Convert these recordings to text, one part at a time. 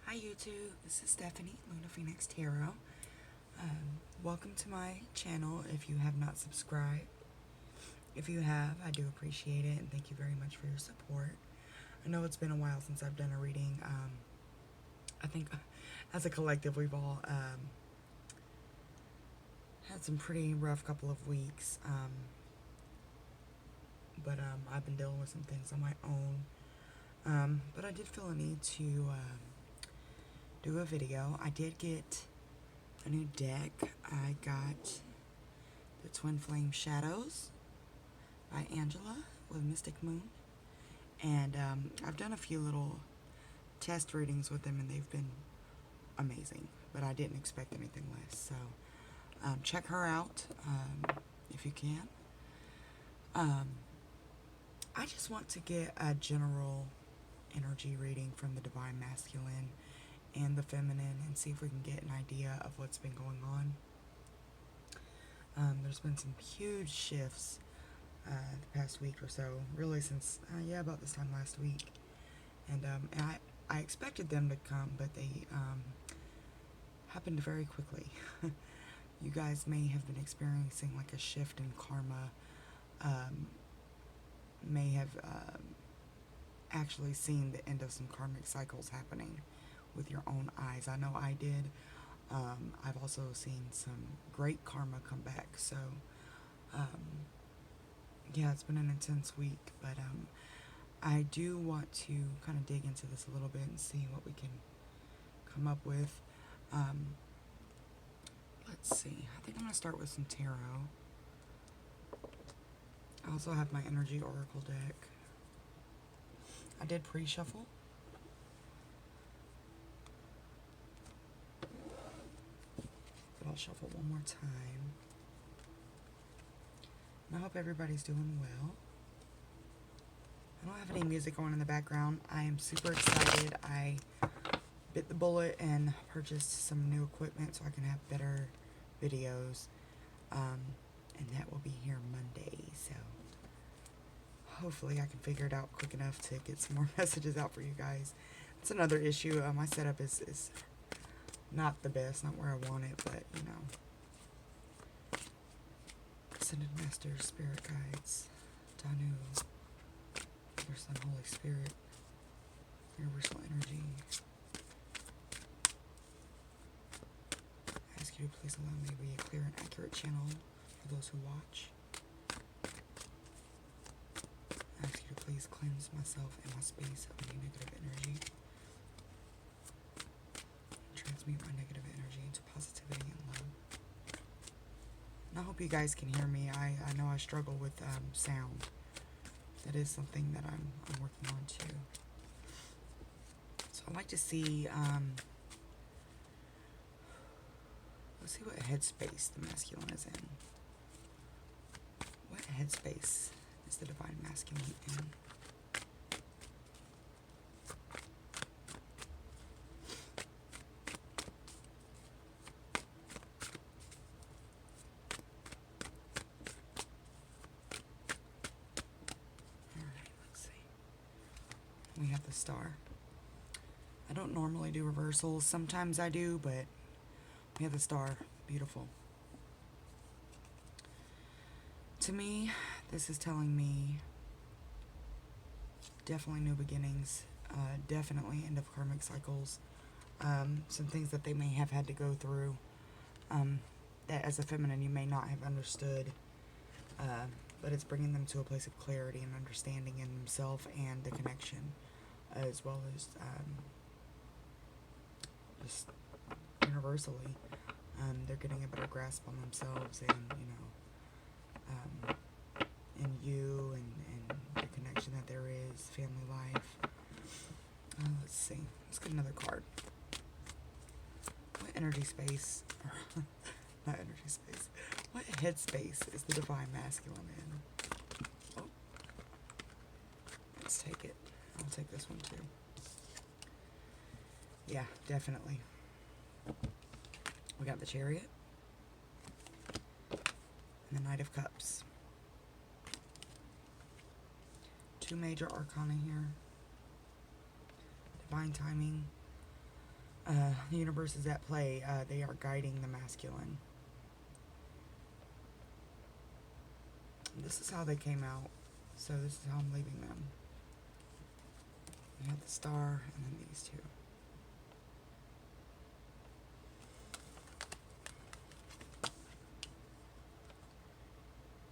Hi YouTube, this is Stephanie, Luna Phoenix Tarot. Welcome to my channel if you have not subscribed. If you have, I do appreciate it and thank you very much for your support. I know it's been a while since I've done a reading. I think as a collective we've all had some pretty rough couple of weeks. But I've been dealing with some things on my own. But I did feel a need to do a video. I did get a new deck. I got the Twin Flame Shadows by Angela with Mystic Moon. And I've done a few little test readings with them and they've been amazing. But I didn't expect anything less. So check her out if you can. I just want to get a general energy reading from the Divine Masculine and the Feminine and see if we can get an idea of what's been going on. There's been some huge shifts the past week or so, really since, about this time last week. And I expected them to come, but they happened very quickly. You guys may have been experiencing like a shift in karma, may have actually seen the end of some karmic cycles happening with your own eyes. I know I did. I've also seen some great karma come back. So, yeah, it's been an intense week, but I do want to kind of dig into this a little bit and see what we can come up with. Let's see. I think I'm going to start with some tarot. I also have my Energy Oracle deck. I did pre-shuffle. But I'll shuffle one more time. And I hope everybody's doing well. I don't have any music on in the background. I am super excited. I bit the bullet and purchased some new equipment so I can have better videos. And that will be here Monday, so hopefully I can figure it out quick enough to get some more messages out for you guys. It's another issue. My setup is not the best, not where I want it, but you know. Ascended Masters, Spirit Guides, Danu, your Son, Holy Spirit, Universal Energy. I ask you to please allow me to be a clear and accurate channel for those who watch. I ask you to please cleanse myself and my space of any negative energy. And transmute my negative energy into positivity and love. And I hope you guys can hear me. I know I struggle with sound. That is something that I'm working on too. So I'd like to see, let's see what headspace the masculine is in. What headspace is the Divine Masculine in? Alright, let's see. We have the Star. I don't normally do reversals. Sometimes I do, but we have the Star. Beautiful. To me, this is telling me definitely new beginnings, definitely end of karmic cycles, some things that they may have had to go through, that as a feminine you may not have understood, but it's bringing them to a place of clarity and understanding in themselves and the connection, as well as just universally. They're getting a better grasp on themselves and, you know, and you and the connection that there is, family life. Let's see. Let's get another card. What energy space, or not energy space, what headspace is the Divine Masculine in? Oh. Let's take it. I'll take this one too. Yeah, definitely. We got the Chariot and the Knight of Cups. Two major arcana here. Divine timing. The universe is at play. They are guiding the masculine. This is how they came out. So this is how I'm leaving them. We have the star and then these two.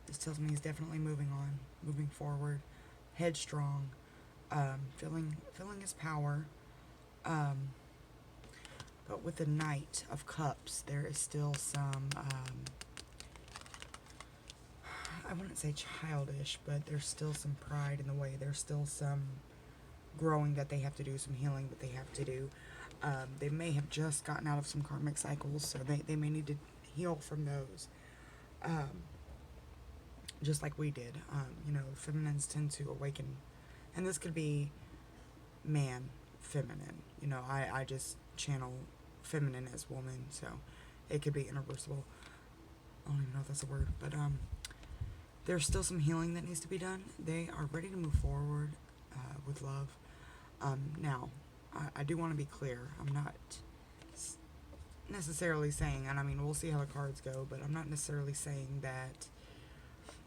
This tells me he's definitely moving on, moving forward, headstrong, feeling his power. But with the Knight of Cups, there is still some, I wouldn't say childish, but there's still some pride in the way. There's still some growing that they have to do, some healing that they have to do. They may have just gotten out of some karmic cycles, so they may need to heal from those. Just like we did. Feminines tend to awaken. And this could be man, feminine. I just channel feminine as woman, so it could be interversible. I don't even know if that's a word, but there's still some healing that needs to be done. They are ready to move forward with love. Now, I do want to be clear. I'm not necessarily saying, and I mean, we'll see how the cards go, but I'm not necessarily saying that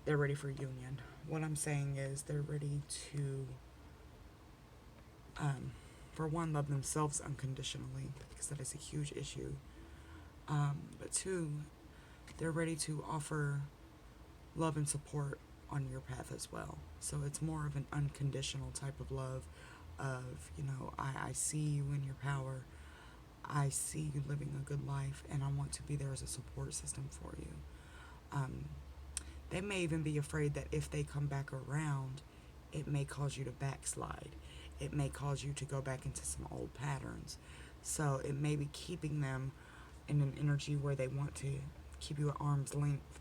they're ready for union. What I'm saying is they're ready to, for one, love themselves unconditionally, because that is a huge issue. But two, they're ready to offer love and support on your path as well. So it's more of an unconditional type of love of, I see you in your power. I see you living a good life, and I want to be there as a support system for you. They may even be afraid that if they come back around, it may cause you to backslide. It may cause you to go back into some old patterns. So it may be keeping them in an energy where they want to keep you at arm's length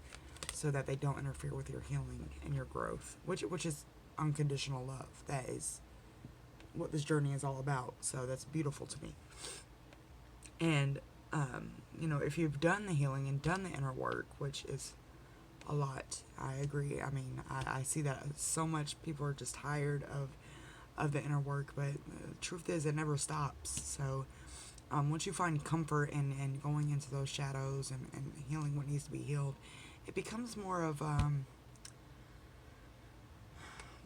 so that they don't interfere with your healing and your growth, which is unconditional love. That is what this journey is all about. So that's beautiful to me. And, if you've done the healing and done the inner work, which is a lot, I agree. I mean, I see that so much. People are just tired of the inner work, but the truth is it never stops. So once you find comfort in going into those shadows and healing what needs to be healed, it becomes more of,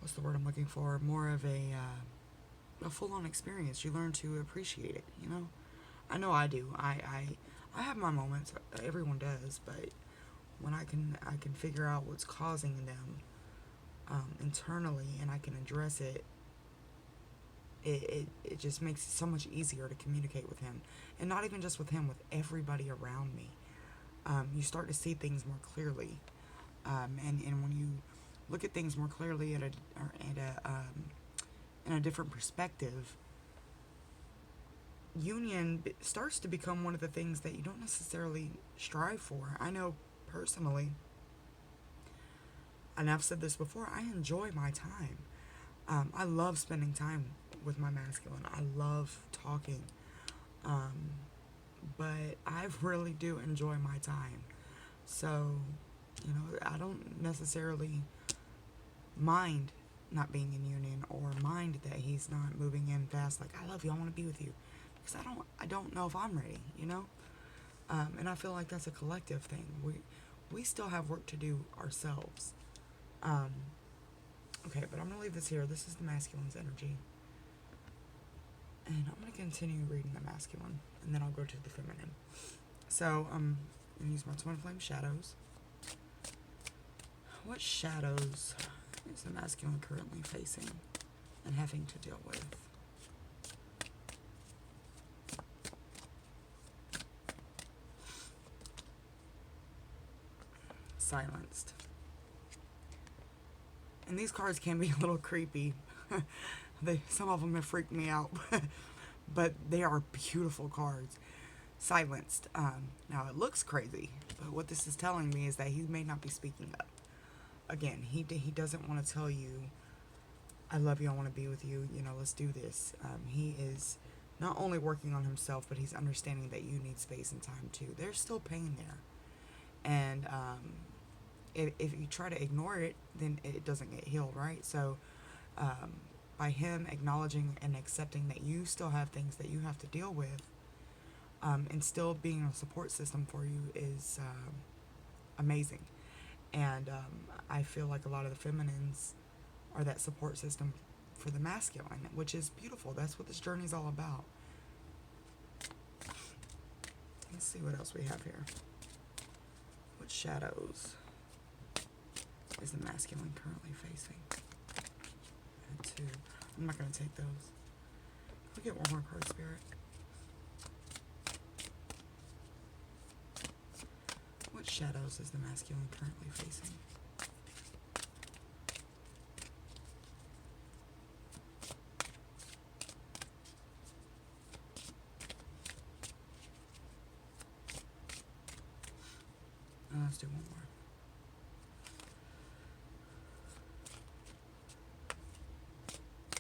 what's the word I'm looking for? More of a full-on experience. You learn to appreciate it, I know I do. I have my moments. Everyone does, but when I can figure out what's causing them internally, and I can address it, it just makes it so much easier to communicate with him. And not even just with him, with everybody around me. You start to see things more clearly. And when you look at things more clearly in a different perspective, union starts to become one of the things that you don't necessarily strive for. I know personally, and I've said this before, I enjoy my time. I love spending time with my masculine. I love talking. But I really do enjoy my time. So, I don't necessarily mind not being in union or mind that he's not moving in fast. Like, I love you, I want to be with you. Because I don't know if I'm ready, and I feel like that's a collective thing. We still have work to do ourselves. Okay, but I'm going to leave this here. This is the masculine's energy. And I'm going to continue reading the masculine, and then I'll go to the feminine. So, I'm going to use my twin flame shadows. What shadows is the masculine currently facing and having to deal with? Silenced. And these cards can be a little creepy. Some of them have freaked me out, but they are beautiful cards. Silenced. Now it looks crazy, but what this is telling me is that he may not be speaking up. Again, he doesn't want to tell you, I love you, I want to be with you, let's do this. He is not only working on himself, but he's understanding that you need space and time too. There's still pain there. And if you try to ignore it, then it doesn't get healed, right? So by him acknowledging and accepting that you still have things that you have to deal with, and still being a support system for you is amazing. And I feel like a lot of the feminines are that support system for the masculine, which is beautiful. That's what this journey is all about. Let's see what else we have here. What shadows is the masculine currently facing? And two. I'm not going to take those. Can we get one more card, Spirit? What shadows is the masculine currently facing? Let's do one more.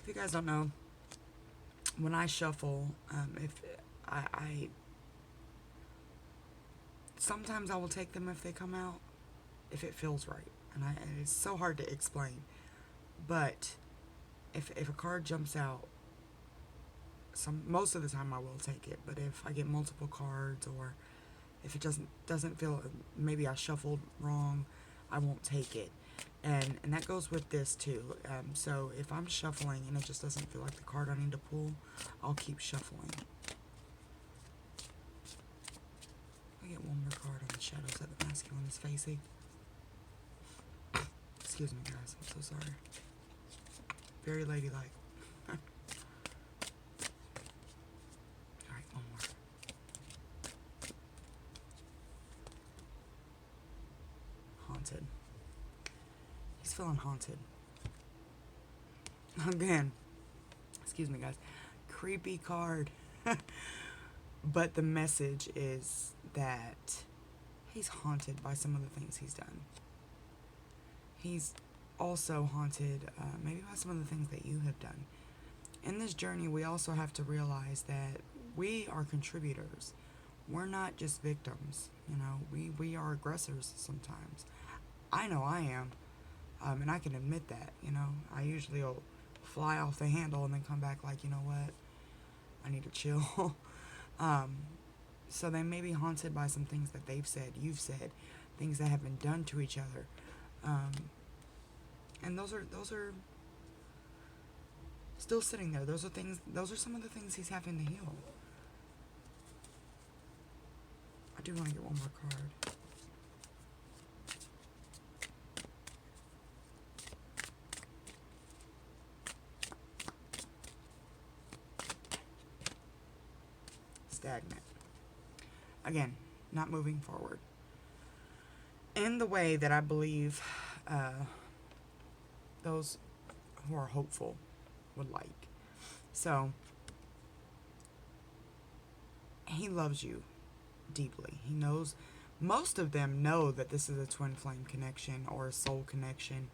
If you guys don't know, when I shuffle, if I sometimes I will take them if they come out, if it feels right, and it's so hard to explain. But if a card jumps out, most of the time I will take it. But if I get multiple cards, or if it doesn't feel, maybe I shuffled wrong, I won't take it. And that goes with this too. So if I'm shuffling and it just doesn't feel like the card I need to pull, I'll keep shuffling. I get one more card on the shadows that the masculine is facing. Excuse me, guys. I'm so sorry. Very ladylike. Alright, one more. Haunted. He's feeling haunted. Again. Excuse me, guys. Creepy card. But the message is that he's haunted by some of the things he's done. He's also haunted maybe by some of the things that you have done. In this journey, we also have to realize that we are contributors. We're not just victims. You know, we are aggressors sometimes. I know I am. And I can admit that. You know, I usually will fly off the handle and then come back like, you know what, I need to chill. So they may be haunted by some things that they've said, you've said, things that have been done to each other. And those are still sitting there. Those are some of the things he's having to heal. I do want to get one more card. Stagnant. Again, not moving forward in the way that I believe those who are hopeful would like. So he loves you deeply. He knows, most of them know that this is a twin flame connection or a soul connection.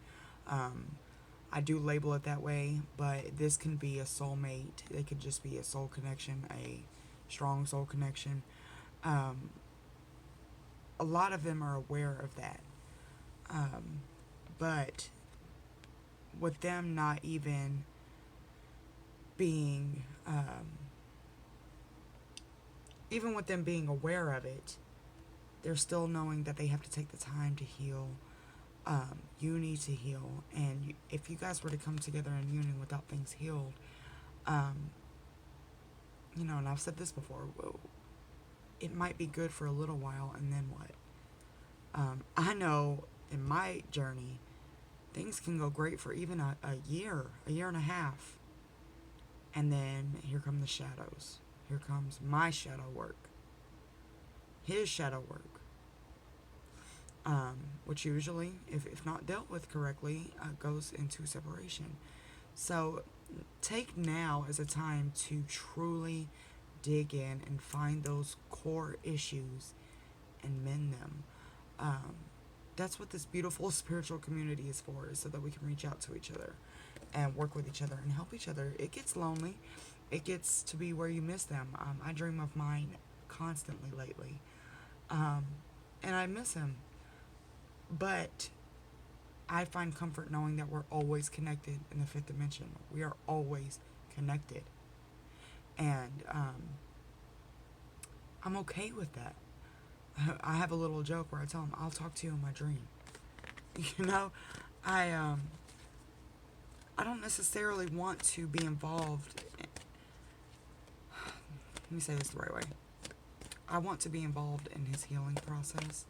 I do label it that way, but this can be a soulmate. It could just be a soul connection, a strong soul connection. A lot of them are aware of that. But with them not even being, even with them being aware of it, they're still knowing that they have to take the time to heal. You need to heal. And if you guys were to come together in union without things healed, you know, and I've said this before, it might be good for a little while, and then what? I know in my journey, things can go great for even a year and a half. And then here come the shadows. Here comes my shadow work. His shadow work. Which usually, if not dealt with correctly, goes into separation. So take now as a time to truly dig in and find those core issues and mend them. That's what this beautiful spiritual community is for, is so that we can reach out to each other and work with each other and help each other. It gets lonely. It gets to be where you miss them. I dream of mine constantly lately. And I miss him. But I find comfort knowing that we're always connected in the fifth dimension. We are always connected. And I'm okay with that. I have a little joke where I tell him, I'll talk to you in my dream. You know, I I don't necessarily want to be involved. Let me say this the right way. I want to be involved in his healing process,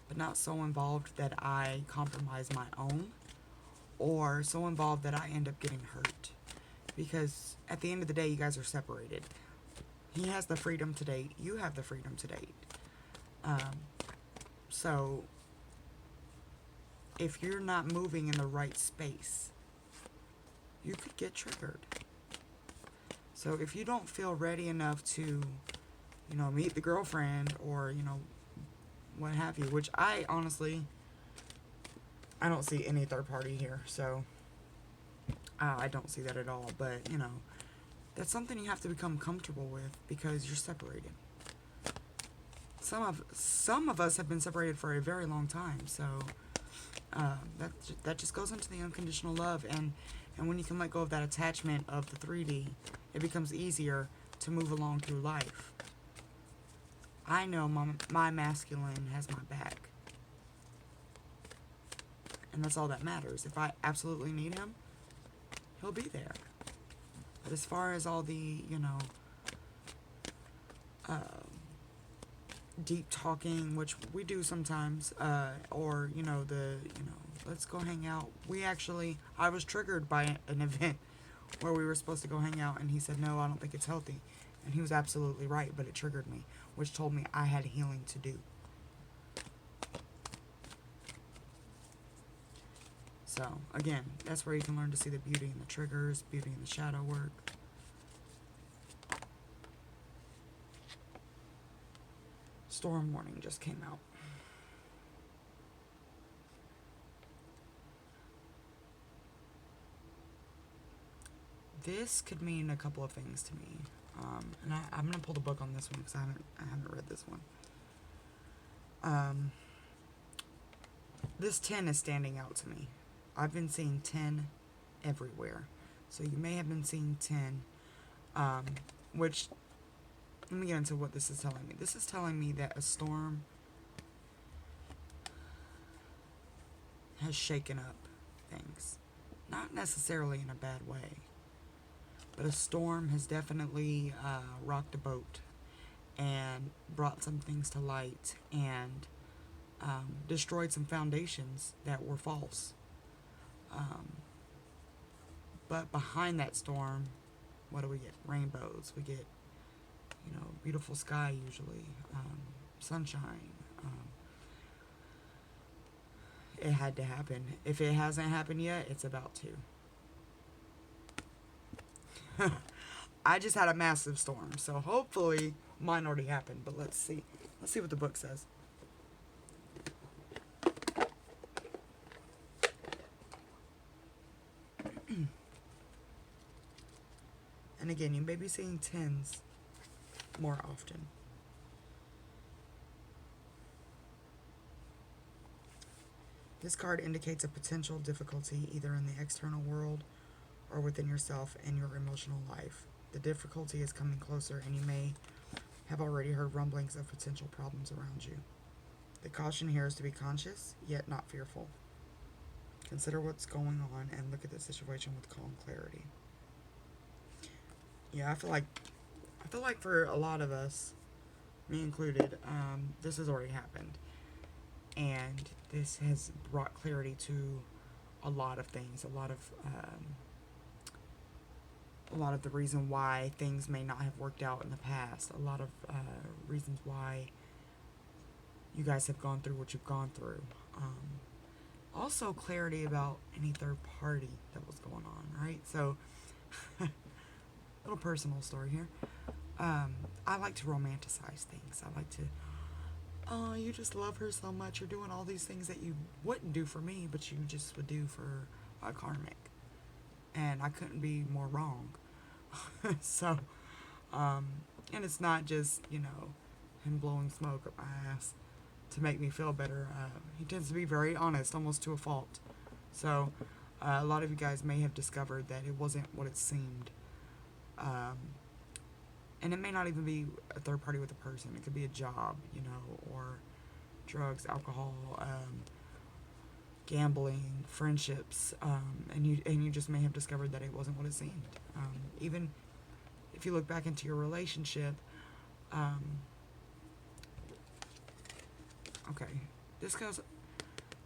but not so involved that I compromise my own, or so involved that I end up getting hurt. Because at the end of the day, you guys are separated. He has the freedom to date. You have the freedom to date. So if you're not moving in the right space, you could get triggered. So if you don't feel ready enough to, meet the girlfriend or, what have you, which I honestly, I don't see any third party here. So I don't see that at all. But, that's something you have to become comfortable with because you're separated. Some of us have been separated for a very long time. So that just goes into the unconditional love. And when you can let go of that attachment of the 3D, it becomes easier to move along through life. I know my masculine has my back. And that's all that matters. If I absolutely need him, he'll be there. But as far as all the, deep talking, which we do sometimes, or, let's go hang out. I was triggered by an event where we were supposed to go hang out, and he said, no, I don't think it's healthy. And he was absolutely right, but it triggered me, which told me I had healing to do. So, again, that's where you can learn to see the beauty in the triggers, beauty in the shadow work. Storm warning just came out. This could mean a couple of things to me. And I'm going to pull the book on this one because I haven't read this one. This 10 is standing out to me. I've been seeing 10 everywhere. So you may have been seeing 10, which, let me get into what this is telling me. This is telling me that a storm has shaken up things. Not necessarily in a bad way, but a storm has definitely rocked a boat and brought some things to light and destroyed some foundations that were false. But behind that storm, what do we get? Rainbows. We get, beautiful sky usually, sunshine. It had to happen. If it hasn't happened yet, it's about to. I just had a massive storm, so hopefully mine already happened, but let's see. Let's see what the book says. And again, you may be seeing 10s more often. This card indicates a potential difficulty either in the external world or within yourself and your emotional life. The difficulty is coming closer, and you may have already heard rumblings of potential problems around you. The caution here is to be conscious, yet not fearful. Consider what's going on and look at the situation with calm clarity. Yeah, I feel like for a lot of us, me included, this has already happened. And this has brought clarity to a lot of things, a lot of the reason why things may not have worked out in the past, a lot of reasons why you guys have gone through what you've gone through. Also clarity about any third party that was going on, right? So, little personal story here. I like to romanticize things. I like to, oh, you just love her so much. You're doing all these things that you wouldn't do for me, but you just would do for a karmic. And I couldn't be more wrong. So, and it's not just, him blowing smoke up my ass to make me feel better. He tends to be very honest, almost to a fault. So, a lot of you guys may have discovered that it wasn't what it seemed. And it may not even be a third party with a person. It could be a job, or drugs, alcohol, gambling, friendships, and you just may have discovered that it wasn't what it seemed. Even if you look back into your relationship, okay, this goes.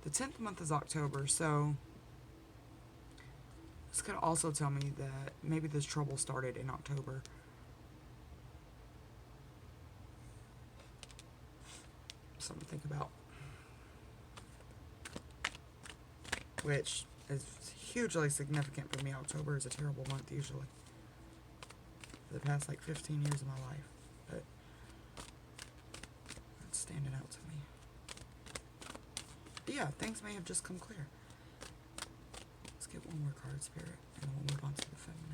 The 10th month is October, so this could also tell me that maybe this trouble started in October. Something to think about. Which is hugely significant for me. October is a terrible month usually. For the past 15 years of my life. But it's standing out to me. But yeah, things may have just come clear. Let's get one more card, Spirit, and then we'll move on to the feminine.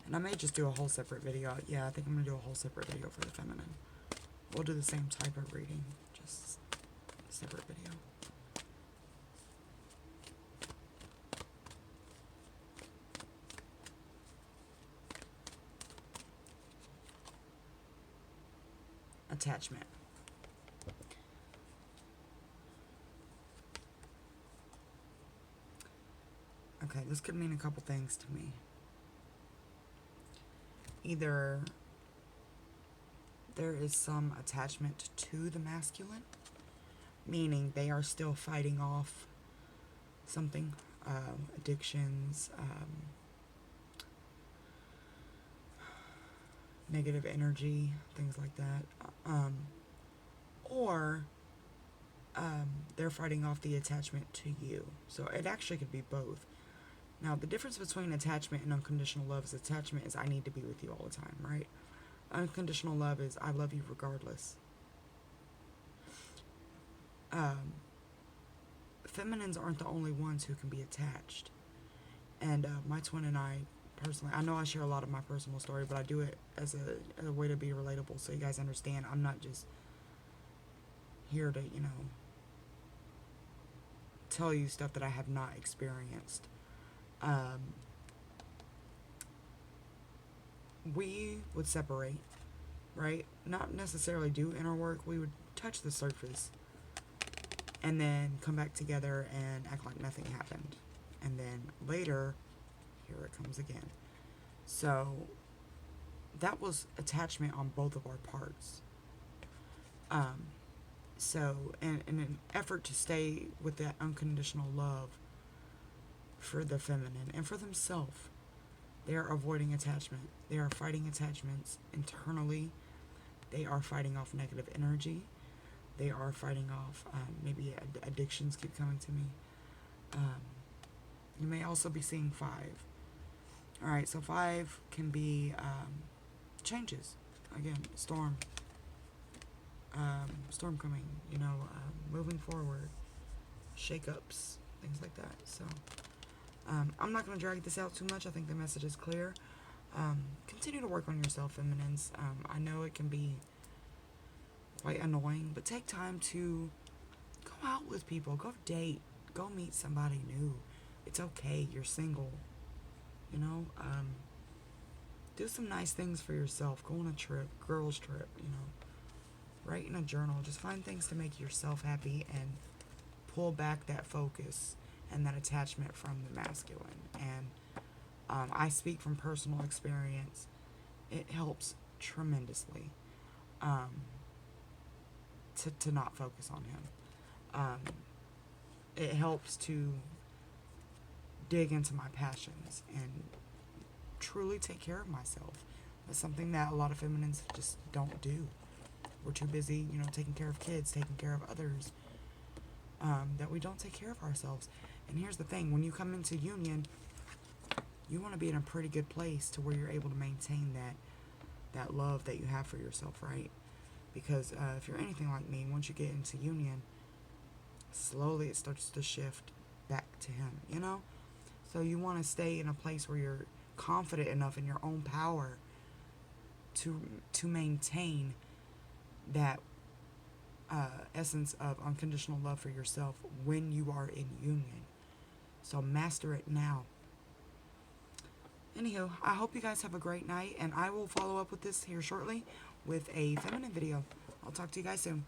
And I may just do a whole separate video. Yeah, I think I'm going to do a whole separate video for the feminine. We'll do the same type of reading, just a separate video. Attachment. Okay, this could mean a couple things to me. Either there is some attachment to the masculine, meaning they are still fighting off something, addictions, negative energy, things like that, or they're fighting off the attachment to you. So it actually could be both. Now, the difference between attachment and unconditional love is attachment is I need to be with you all the time, right? Unconditional love is I love you regardless. Feminines aren't the only ones who can be attached. And my twin and I, personally, I know I share a lot of my personal story, but I do it as a way to be relatable so you guys understand. I'm not just here to, tell you stuff that I have not experienced. We would separate, right? Not necessarily do inner work. We would touch the surface and then come back together and act like nothing happened. And then later, here it comes again. So that was attachment on both of our parts. So in an effort to stay with that unconditional love for the feminine and for themselves, they are avoiding attachment. They are fighting attachments internally. They are fighting off negative energy. They are fighting off maybe addictions keep coming to me. You may also be seeing 5. Alright, so 5 can be changes. Again, storm. Storm coming, moving forward. Shake-ups, things like that. So I'm not going to drag this out too much. I think the message is clear. Continue to work on yourself, feminines. I know it can be quite annoying, but take time to go out with people. Go date. Go meet somebody new. It's okay. You're single. Do some nice things for yourself. Go on a trip. Girls trip, Write in a journal. Just find things to make yourself happy and pull back that focus and that attachment from the masculine. And I speak from personal experience. It helps tremendously to not focus on him. It helps to dig into my passions and truly take care of myself. That's something that a lot of feminines just don't do. We're too busy, taking care of kids, taking care of others, that we don't take care of ourselves. And here's the thing, when you come into union, you want to be in a pretty good place to where you're able to maintain that love that you have for yourself, right? Because if you're anything like me, once you get into union, slowly it starts to shift back to him, So you want to stay in a place where you're confident enough in your own power to maintain that essence of unconditional love for yourself when you are in union. So master it now. Anywho, I hope you guys have a great night, and I will follow up with this here shortly with a feminine video. I'll talk to you guys soon.